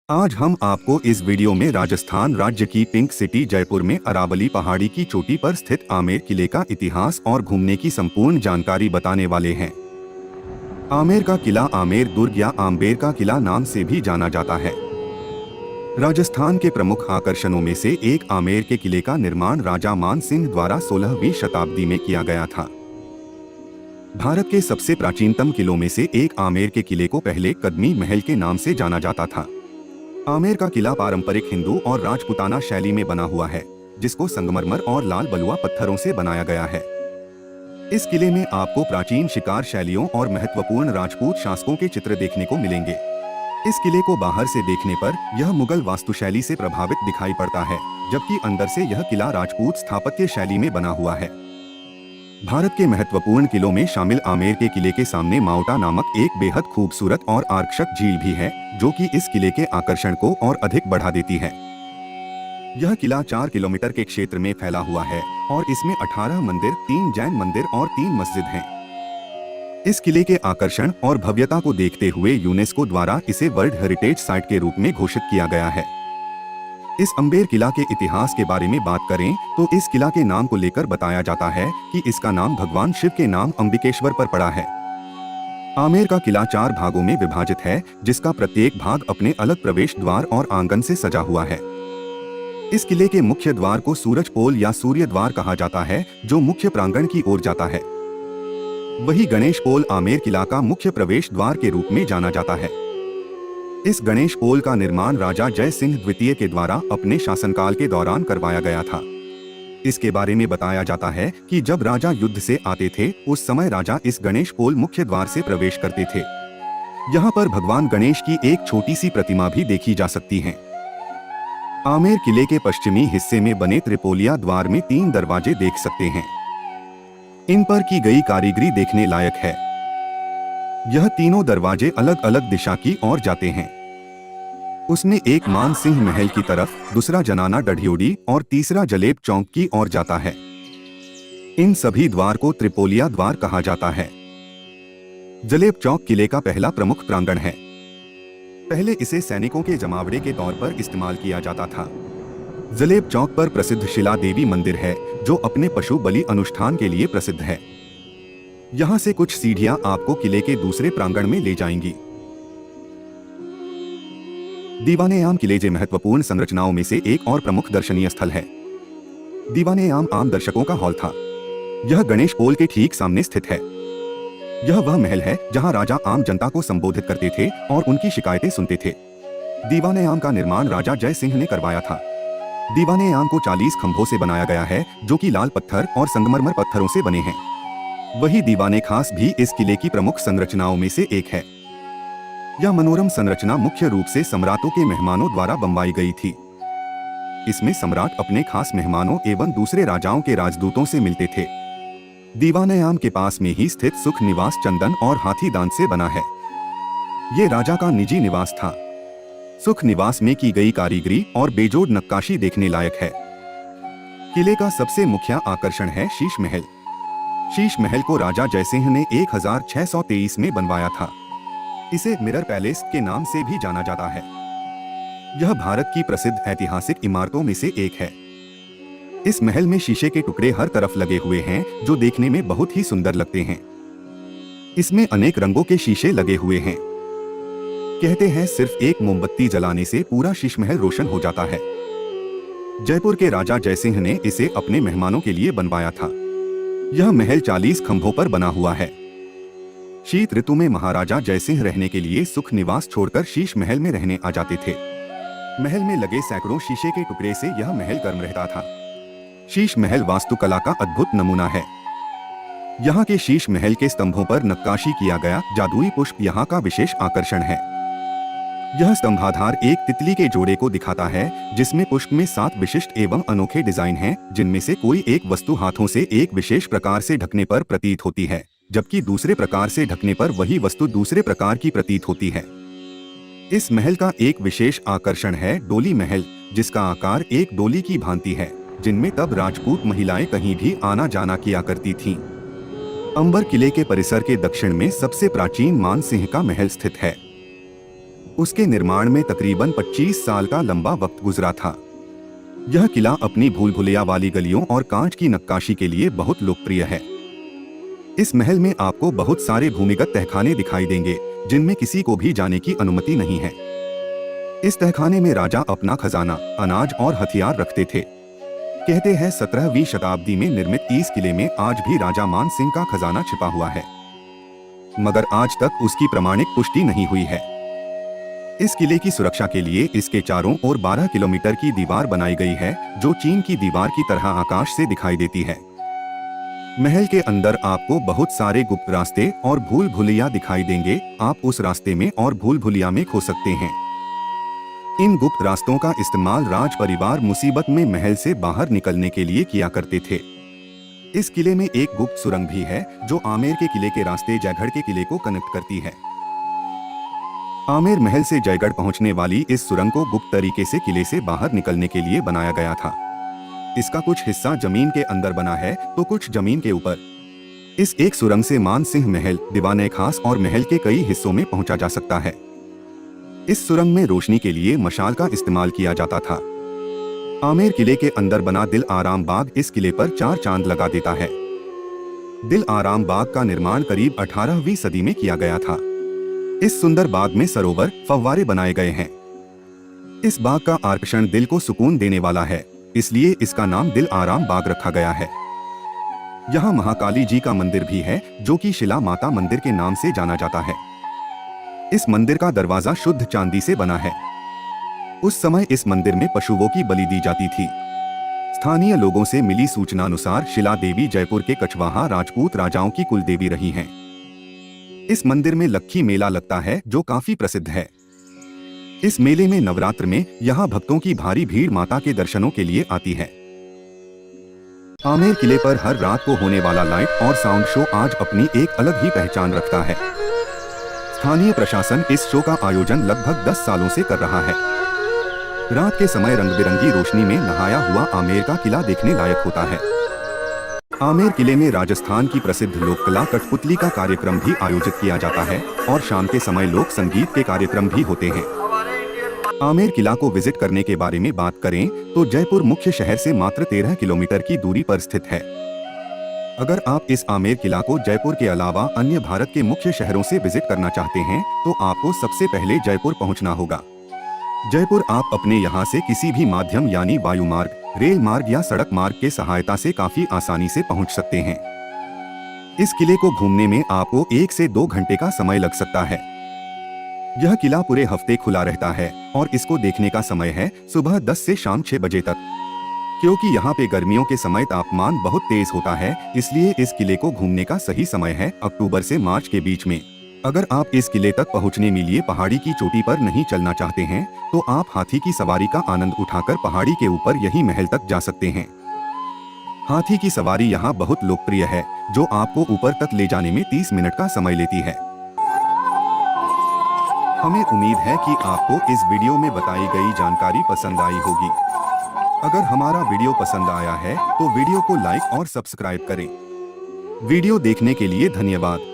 आज हम आपको इस वीडियो में राजस्थान राज्य की पिंक सिटी जयपुर में अरावली पहाड़ी की चोटी पर स्थित आमेर किले का इतिहास और घूमने की संपूर्ण जानकारी बताने वाले हैं। आमेर का किला आमेर दुर्ग या आम्बेर का किला नाम से भी जाना जाता है। राजस्थान के प्रमुख आकर्षणों में से एक आमेर के किले का निर्माण राजा मान सिंह द्वारा 16वीं शताब्दी में किया गया था। भारत के सबसे प्राचीनतम किलों में से एक आमेर के किले को पहले कदमी महल के नाम से जाना जाता था। आमेर का किला पारंपरिक हिंदू और राजपूताना शैली में बना हुआ है, जिसको संगमरमर और लाल बलुआ पत्थरों से बनाया गया है। इस किले में आपको प्राचीन शिकार शैलियों और महत्वपूर्ण राजपूत शासकों के चित्र देखने को मिलेंगे। इस किले को बाहर से देखने पर यह मुगल वास्तुशैली से प्रभावित दिखाई पड़ता है, जबकि अंदर से यह किला राजपूत स्थापत्य शैली में बना हुआ है। भारत के महत्वपूर्ण किलों में शामिल आमेर के किले के सामने माउटा नामक एक बेहद खूबसूरत और आकर्षक झील भी है, जो कि इस किले के आकर्षण को और अधिक बढ़ा देती है। यह किला 4 किलोमीटर के क्षेत्र में फैला हुआ है और इसमें 18 मंदिर, 3 जैन मंदिर और 3 मस्जिद हैं। इस किले के आकर्षण और भव्यता को देखते हुए यूनेस्को द्वारा इसे वर्ल्ड हेरिटेज साइट के रूप में घोषित किया गया है। इस अम्बेर किला के इतिहास के बारे में बात करें तो इस किला के नाम को लेकर बताया जाता है कि इसका नाम भगवान शिव के नाम अंबिकेश्वर पर पड़ा है। आमेर का किला 4 भागों में विभाजित है, जिसका प्रत्येक भाग अपने अलग प्रवेश द्वार और आंगन से सजा हुआ है। इस किले के मुख्य द्वार को सूरज पोल या सूर्य द्वार कहा जाता है, जो मुख्य प्रांगण की ओर जाता है। वही गणेश पोल आमेर किला का मुख्य प्रवेश द्वार के रूप में जाना जाता है। इस गणेश पोल का निर्माण राजा जय सिंह द्वितीय के द्वारा अपने शासनकाल के दौरान करवाया गया था। इसके बारे में बताया जाता है कि जब राजा युद्ध से आते थे, उस समय राजा इस गणेश पोल मुख्य द्वार से प्रवेश करते थे। यहाँ पर भगवान गणेश की एक छोटी सी प्रतिमा भी देखी जा सकती है। आमेर किले के पश्चिमी हिस्से में बने त्रिपोलिया द्वार में 3 दरवाजे देख सकते हैं। इन पर की गई कारीगरी देखने लायक है। यह तीनों दरवाजे अलग अलग दिशा की ओर जाते हैं। उसमें एक मान सिंह महल की तरफ, दूसरा जनाना डढ़ियोडी और तीसरा जलेब चौक की ओर जाता है। इन सभी द्वार को त्रिपोलिया द्वार कहा जाता है। जलेब चौक किले का पहला प्रमुख प्रांगण है। पहले इसे सैनिकों के जमावड़े के तौर पर इस्तेमाल किया जाता था। जलेब चौक पर प्रसिद्ध शिला देवी मंदिर है, जो अपने पशु बलि अनुष्ठान के लिए प्रसिद्ध है। यहाँ से कुछ सीढ़ियां आपको किले के दूसरे प्रांगण में ले जाएंगी। दीवाने-ए-आम किले के महत्वपूर्ण संरचनाओं में से एक और प्रमुख दर्शनीय स्थल है। दीवाने-ए-आम आम दर्शकों का हॉल था। यह गणेश पोल के ठीक सामने स्थित है। यह वह महल है जहां राजा आम जनता को संबोधित करते थे और उनकी शिकायतें सुनते थे। दीवाने-ए-आम का निर्माण राजा जय सिंह ने करवाया था। दीवाने-ए-आम को 40 खंभों से बनाया गया है, जो कि लाल पत्थर और संगमरमर पत्थरों से बने हैं। वही दीवाने खास भी इस किले की प्रमुख संरचनाओं में से एक है। यह मनोरम संरचना मुख्य रूप से सम्राटों के मेहमानों द्वारा बनवाई गई थी। इसमें सम्राट अपने खास मेहमानों एवं दूसरे राजाओं के राजदूतों से मिलते थे। दीवाने-ए-आम के पास में ही स्थित सुख निवास चंदन और हाथी दांत से बना है। ये राजा का निजी निवास था। सुख निवास में की गई कारीगरी और बेजोड़ नक्काशी देखने लायक है। किले का सबसे मुख्य आकर्षण है शीश महल। शीश महल को राजा जयसिंह ने 1623 में बनवाया था। इसे मिरर पैलेस के नाम से भी जाना जाता है। यह भारत की प्रसिद्ध ऐतिहासिक इमारतों में से एक है। इस महल में शीशे के टुकड़े हर तरफ लगे हुए हैं, जो देखने में बहुत ही सुंदर लगते हैं। इसमें अनेक रंगों के शीशे लगे हुए हैं। कहते हैं सिर्फ एक मोमबत्ती जलाने से पूरा शीश महल रोशन हो जाता है। जयपुर के राजा जयसिंह ने इसे अपने मेहमानों के लिए बनवाया था। यह महल 40 खंभों पर बना हुआ है। शीत ऋतु में महाराजा जयसिंह रहने के लिए सुख निवास छोड़कर शीश महल में रहने आ जाते थे। महल में लगे सैकड़ों शीशे के टुकड़े से यह महल गर्म रहता था। शीश महल वास्तुकला का अद्भुत नमूना है। यहाँ के शीश महल के स्तंभों पर नक्काशी किया गया जादुई पुष्प यहाँ का विशेष आकर्षण है। यह स्तंभाधार एक तितली के जोड़े को दिखाता है, जिसमें पुष्प में 7 विशिष्ट एवं अनोखे डिजाइन हैं, जिनमें से कोई एक वस्तु हाथों से एक विशेष प्रकार से ढकने पर प्रतीत होती है, जबकि दूसरे प्रकार से ढकने पर वही वस्तु दूसरे प्रकार की प्रतीत होती है। इस महल का एक विशेष आकर्षण है डोली महल, जिसका आकार एक डोली की भांति है, जिनमें तब राजपूत महिलाएं कहीं भी आना जाना किया करती थीं। अंबर किले के परिसर के दक्षिण में सबसे प्राचीन मान सिंह का महल स्थित है। उसके निर्माण में तकरीबन 25 साल का लंबा वक्त गुजरा था। यह किला अपनी भूल भुलैया वाली गलियों और कांच की नक्काशी के लिए बहुत लोकप्रिय है। इस महल में आपको बहुत सारे भूमिगत तहखाने दिखाई देंगे, जिनमें किसी को भी जाने की अनुमति नहीं है। इस तहखाने में राजा अपना खजाना, अनाज और हथियार रखते थे। कहते हैं 17वीं शताब्दी में निर्मित इस किले में आज भी राजा मान सिंह का खजाना छिपा हुआ है, मगर आज तक उसकी प्रमाणिक पुष्टि नहीं हुई है। इस किले की सुरक्षा के लिए इसके चारों ओर 12 किलोमीटर की दीवार बनाई गई है, जो चीन की दीवार की तरह आकाश से दिखाई देती है। महल के अंदर आपको बहुत सारे गुप्त रास्ते और भूल भुलैया दिखाई देंगे। आप उस रास्ते में और भूल भुलैया में खो सकते हैं। इन गुप्त रास्तों का इस्तेमाल राज परिवार मुसीबत में महल से बाहर निकलने के लिए किया करते थे। इस किले में एक गुप्त सुरंग भी है, जो आमेर के किले के रास्ते जयगढ़ के किले को कनेक्ट करती है। आमेर महल से जयगढ़ पहुंचने वाली इस सुरंग को गुप्त तरीके से किले से बाहर निकलने के लिए बनाया गया था। इसका कुछ हिस्सा जमीन के अंदर बना है तो कुछ जमीन के ऊपर। इस एक सुरंग से मान सिंह महल, दीवाने खास और महल के कई हिस्सों में पहुंचा जा सकता है। इस सुरंग में रोशनी के लिए मशाल का इस्तेमाल किया जाता था। आमेर किले के अंदर बना दिल आराम बाग इस किले पर 4 चांद लगा देता है। दिल आराम बाग का निर्माण करीब 18वीं सदी में किया गया था। इस सुंदर बाग में सरोवर, फव्वारे बनाए गए हैं। इस बाग का आकर्षण दिल को सुकून देने वाला है, इसलिए इसका नाम दिल आराम बाग रखा गया है। यहाँ महाकाली जी का मंदिर भी है, जो कि शिला माता मंदिर के नाम से जाना जाता है। इस मंदिर का दरवाजा शुद्ध चांदी से बना है। उस समय इस मंदिर में पशुओं की बलि दी जाती थी। स्थानीय लोगों से मिली सूचना अनुसार शिला देवी जयपुर के कछवाहा राजपूत राजाओं की कुल देवी रही हैं। इस मंदिर में लक्खी मेला लगता है, जो काफी प्रसिद्ध है। इस मेले में नवरात्र में यहाँ भक्तों की भारी भीड़ माता के दर्शनों के लिए आती है। आमेर किले पर हर रात को होने वाला लाइट और साउंड शो आज अपनी एक अलग ही पहचान रखता है। स्थानीय प्रशासन इस शो का आयोजन लगभग 10 सालों से कर रहा है। रात के समय रंग बिरंगी रोशनी में नहाया हुआ आमेर का किला देखने लायक होता है। आमेर किले में राजस्थान की प्रसिद्ध लोककला कठपुतली का कार्यक्रम भी आयोजित किया जाता है और शाम के समय लोक संगीत के कार्यक्रम भी होते हैं। आमेर किला को विजिट करने के बारे में बात करें तो जयपुर मुख्य शहर से मात्र 13 किलोमीटर की दूरी पर स्थित है। अगर आप इस आमेर किला को जयपुर के अलावा अन्य भारत के मुख्य शहरों से विजिट करना चाहते हैं तो आपको सबसे पहले जयपुर पहुंचना होगा। जयपुर आप अपने यहां से किसी भी माध्यम यानी वायु मार्ग, रेल मार्ग या सड़क मार्ग के सहायता से काफी आसानी से पहुंच सकते हैं। इस किले को घूमने में आपको 1 से 2 घंटे का समय लग सकता है। यह किला पूरे हफ्ते खुला रहता है और इसको देखने का समय है सुबह 10 से शाम 6 बजे तक। क्योंकि यहाँ पे गर्मियों के समय तापमान बहुत तेज होता है, इसलिए इस किले को घूमने का सही समय है अक्टूबर से मार्च के बीच में। अगर आप इस किले तक पहुँचने के लिए पहाड़ी की चोटी पर नहीं चलना चाहते हैं तो आप हाथी की सवारी का आनंद उठाकर पहाड़ी के ऊपर यही महल तक जा सकते हैं। हाथी की सवारी यहाँ बहुत लोकप्रिय है, जो आपको ऊपर तक ले जाने में 30 मिनट का समय लेती है। हमें उम्मीद है कि आपको इस वीडियो में बताई गई जानकारी पसंद आई होगी। अगर हमारा वीडियो पसंद आया है तो वीडियो को लाइक और सब्सक्राइब करें। वीडियो देखने के लिए धन्यवाद।